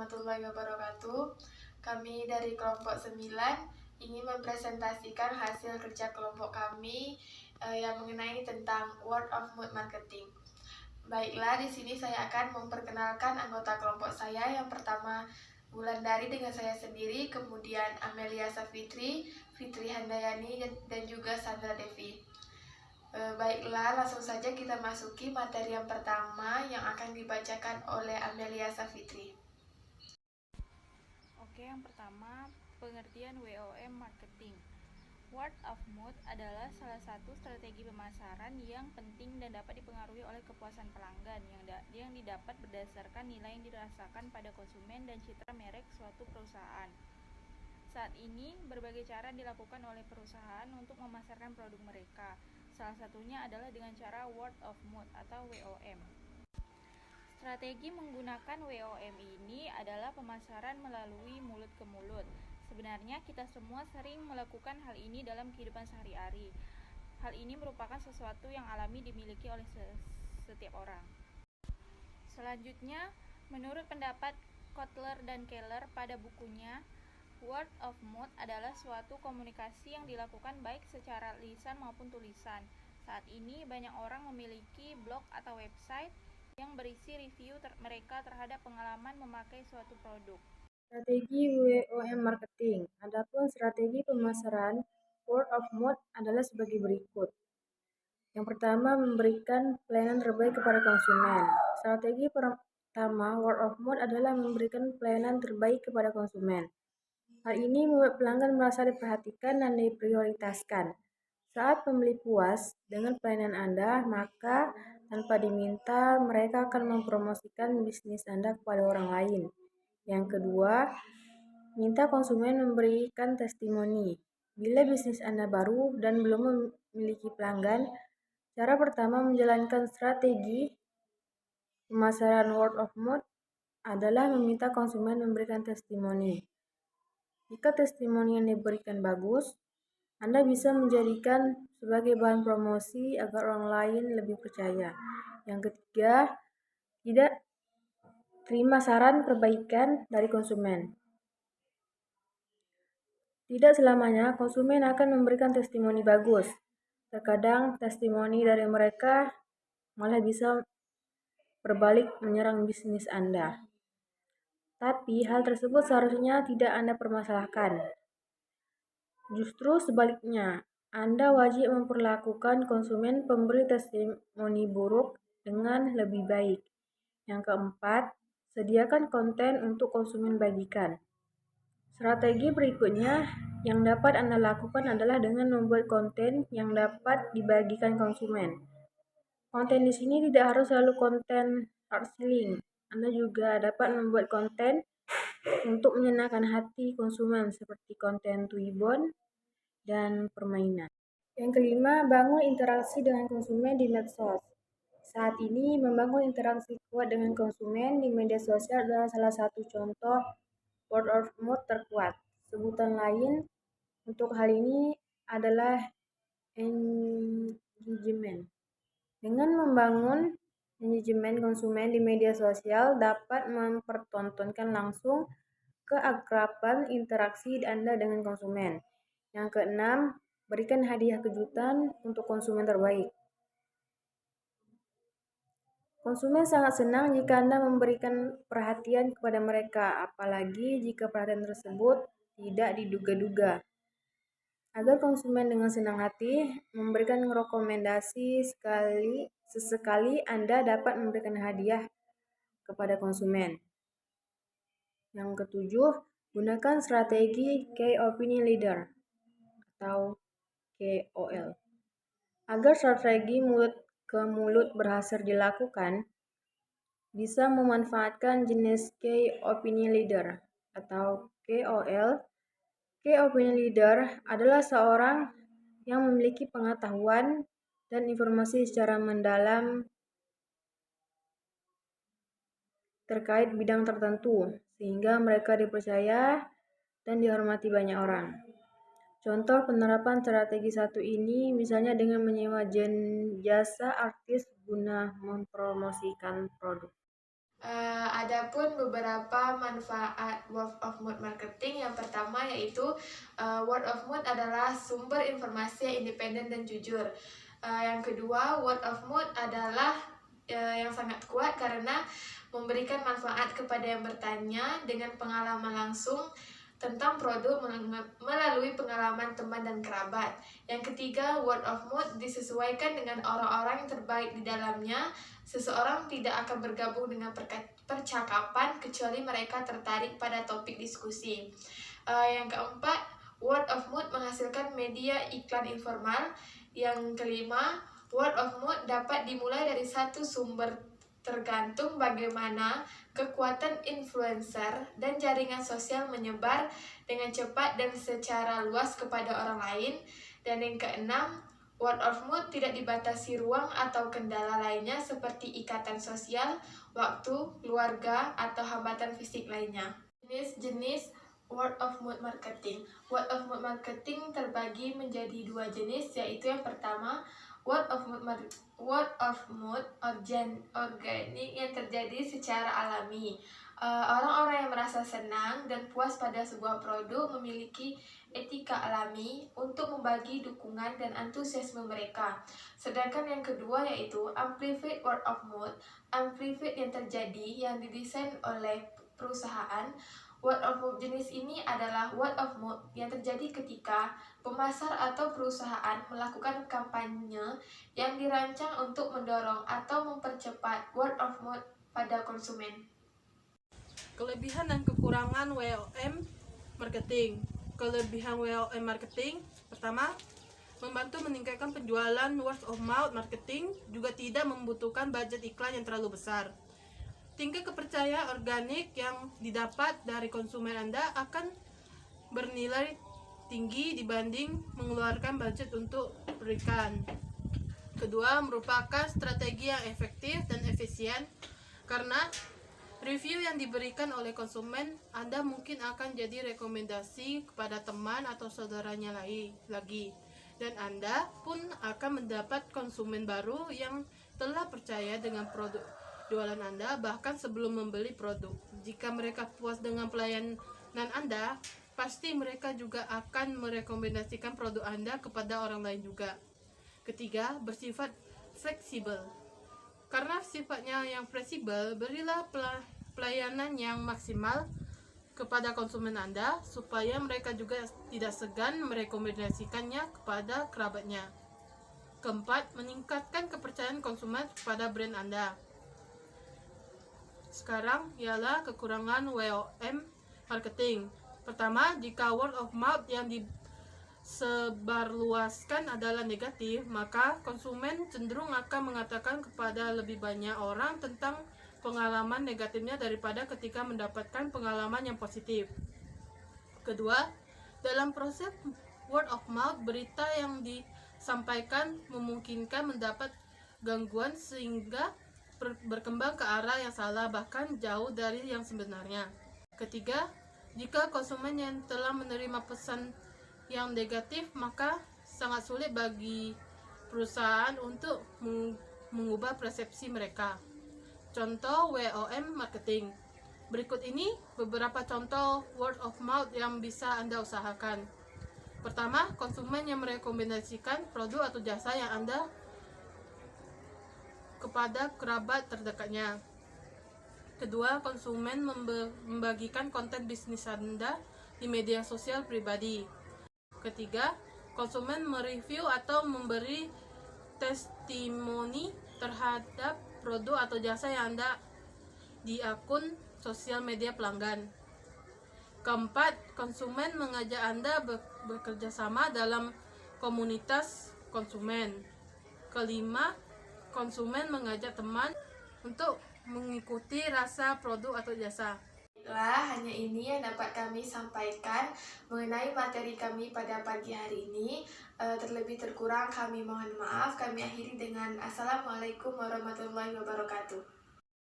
warahmatullahi wabarakatuh. Kami dari kelompok 9 ingin mempresentasikan hasil kerja kelompok kami yang mengenai tentang word of mouth marketing. Baiklah, di sini saya akan memperkenalkan anggota kelompok saya. Yang pertama Wulandari dengan saya sendiri, kemudian Amelia Safitri, Fitri Handayani, dan juga Sandra Devi. Baiklah, langsung saja kita masuki materi yang pertama yang akan dibacakan oleh Amelia Safitri. Oke, yang pertama, pengertian WOM marketing. Word of mouth adalah salah satu strategi pemasaran yang penting dan dapat dipengaruhi oleh kepuasan pelanggan yang didapat berdasarkan nilai yang dirasakan pada konsumen dan citra merek suatu perusahaan. Saat ini, berbagai cara dilakukan oleh perusahaan untuk memasarkan produk mereka. Salah satunya adalah dengan cara word of mouth atau WOM. Strategi menggunakan WOM ini adalah pemasaran melalui mulut ke mulut. Sebenarnya kita semua sering melakukan hal ini dalam kehidupan sehari-hari. Hal ini merupakan sesuatu yang alami dimiliki oleh setiap orang. Selanjutnya, menurut pendapat Kotler dan Keller pada bukunya, word of mouth adalah suatu komunikasi yang dilakukan baik secara lisan maupun tulisan. Saat ini banyak orang memiliki blog atau website yang berisi review mereka terhadap pengalaman memakai suatu produk. Strategi WOM marketing. Adapun strategi pemasaran word of mouth adalah sebagai berikut. Yang pertama, memberikan pelayanan terbaik kepada konsumen. Strategi pertama word of mouth adalah memberikan pelayanan terbaik kepada konsumen. Hal ini membuat pelanggan merasa diperhatikan dan diprioritaskan. Saat pembeli puas dengan pelayanan Anda, maka tanpa diminta mereka akan mempromosikan bisnis Anda kepada orang lain. Yang kedua, minta konsumen memberikan testimoni. Bila bisnis Anda baru dan belum memiliki pelanggan, cara pertama menjalankan strategi pemasaran word of mouth adalah meminta konsumen memberikan testimoni. Jika testimoni yang diberikan bagus, Anda bisa menjadikan sebagai bahan promosi agar orang lain lebih percaya. Yang ketiga, tidak terima saran perbaikan dari konsumen. Tidak selamanya konsumen akan memberikan testimoni bagus. Terkadang testimoni dari mereka malah bisa berbalik menyerang bisnis Anda. Tapi hal tersebut seharusnya tidak Anda permasalahkan. Justru sebaliknya, Anda wajib memperlakukan konsumen pemberi testimoni buruk dengan lebih baik. Yang keempat, sediakan konten untuk konsumen bagikan. Strategi berikutnya yang dapat Anda lakukan adalah dengan membuat konten yang dapat dibagikan konsumen. Konten di sini tidak harus selalu konten hard selling. Anda juga dapat membuat konten untuk menyenangkan hati konsumen seperti konten Twibbon dan permainan. Yang kelima, bangun interaksi dengan konsumen di medsos. Saat ini, membangun interaksi kuat dengan konsumen di media sosial adalah salah satu contoh word of mouth terkuat. Sebutan lain untuk hal ini adalah engagement. Dengan membangun engagement konsumen di media sosial dapat mempertontonkan langsung keakraban interaksi Anda dengan konsumen. Yang keenam, berikan hadiah kejutan untuk konsumen terbaik. Konsumen sangat senang jika Anda memberikan perhatian kepada mereka, apalagi jika perhatian tersebut tidak diduga-duga. Agar konsumen dengan senang hati memberikan rekomendasi sesekali Anda dapat memberikan hadiah kepada konsumen. Yang ketujuh, gunakan strategi Key Opinion Leader atau KOL. Agar strategi mulut ke mulut berhasil dilakukan, bisa memanfaatkan jenis Key Opinion Leader atau KOL. Key Opinion Leader adalah seorang yang memiliki pengetahuan dan informasi secara mendalam terkait bidang tertentu, sehingga mereka dipercaya dan dihormati banyak orang. Contoh penerapan strategi satu ini misalnya dengan menyewa jasa artis guna mempromosikan produk. Adapun beberapa manfaat word of mouth marketing, yang pertama yaitu word of mouth adalah sumber informasi yang independen dan jujur. Yang kedua, word of mouth adalah yang sangat kuat karena memberikan manfaat kepada yang bertanya dengan pengalaman langsung tentang produk melalui pengalaman teman dan kerabat. Yang ketiga, word of mouth disesuaikan dengan orang-orang yang terbaik di dalamnya. Seseorang tidak akan bergabung dengan percakapan kecuali mereka tertarik pada topik diskusi. Yang keempat, word of mouth menghasilkan media iklan informal. Yang kelima, word of mouth dapat dimulai dari satu sumber, tergantung bagaimana kekuatan influencer dan jaringan sosial menyebar dengan cepat dan secara luas kepada orang lain. Dan yang keenam, word of mouth tidak dibatasi ruang atau kendala lainnya seperti ikatan sosial, waktu, keluarga, atau hambatan fisik lainnya. Jenis-jenis word of mouth marketing. Word of mouth marketing terbagi menjadi dua jenis, yaitu yang pertama, word of mouth organik yang terjadi secara alami. Orang-orang yang merasa senang dan puas pada sebuah produk memiliki etika alami untuk membagi dukungan dan antusiasme mereka. Sedangkan yang kedua yaitu amplified word of mouth. Amplified yang terjadi yang didesain oleh perusahaan. Word of mouth jenis ini adalah word of mouth yang terjadi ketika pemasar atau perusahaan melakukan kampanye yang dirancang untuk mendorong atau mempercepat word of mouth pada konsumen. Kelebihan dan kekurangan WOM marketing. Kelebihan WOM marketing, pertama, membantu meningkatkan penjualan. Word of mouth marketing juga tidak membutuhkan budget iklan yang terlalu besar. Tingkat kepercayaan organik yang didapat dari konsumen Anda akan bernilai tinggi dibanding mengeluarkan budget untuk berikan. Kedua, merupakan strategi yang efektif dan efisien karena review yang diberikan oleh konsumen Anda mungkin akan jadi rekomendasi kepada teman atau saudaranya lagi. Dan Anda pun akan mendapat konsumen baru yang telah percaya dengan produk jualan Anda bahkan sebelum membeli produk. Jika mereka puas dengan pelayanan Anda, pasti mereka juga akan merekomendasikan produk Anda kepada orang lain juga. Ketiga, bersifat fleksibel. Karena sifatnya yang fleksibel, berilah pelayanan yang maksimal kepada konsumen Anda supaya mereka juga tidak segan merekomendasikannya kepada kerabatnya. Keempat, meningkatkan kepercayaan konsumen kepada brand Anda. Sekarang ialah kekurangan WOM marketing. Pertama, jika word of mouth yang disebarluaskan adalah negatif, maka konsumen cenderung akan mengatakan kepada lebih banyak orang tentang pengalaman negatifnya daripada ketika mendapatkan pengalaman yang positif. Kedua, dalam proses word of mouth, berita yang disampaikan memungkinkan mendapat gangguan sehingga berkembang ke arah yang salah, bahkan jauh dari yang sebenarnya. Ketiga, jika konsumen yang telah menerima pesan yang negatif, maka sangat sulit bagi perusahaan untuk mengubah persepsi mereka. Contoh WOM marketing. Berikut ini beberapa contoh word of mouth yang bisa Anda usahakan. Pertama, konsumen yang merekomendasikan produk atau jasa yang Anda kepada kerabat terdekatnya. Kedua, konsumen membagikan konten bisnis Anda di media sosial pribadi. Ketiga, konsumen mereview atau memberi testimoni terhadap produk atau jasa yang Anda di akun sosial media pelanggan. Keempat, konsumen mengajak Anda bekerja sama dalam komunitas konsumen. Kelima, konsumen mengajak teman untuk mengikuti rasa produk atau jasa. Hanya ini yang dapat kami sampaikan mengenai materi kami pada pagi hari ini. Terlebih terkurang kami mohon maaf. Kami akhiri dengan Assalamualaikum warahmatullahi wabarakatuh.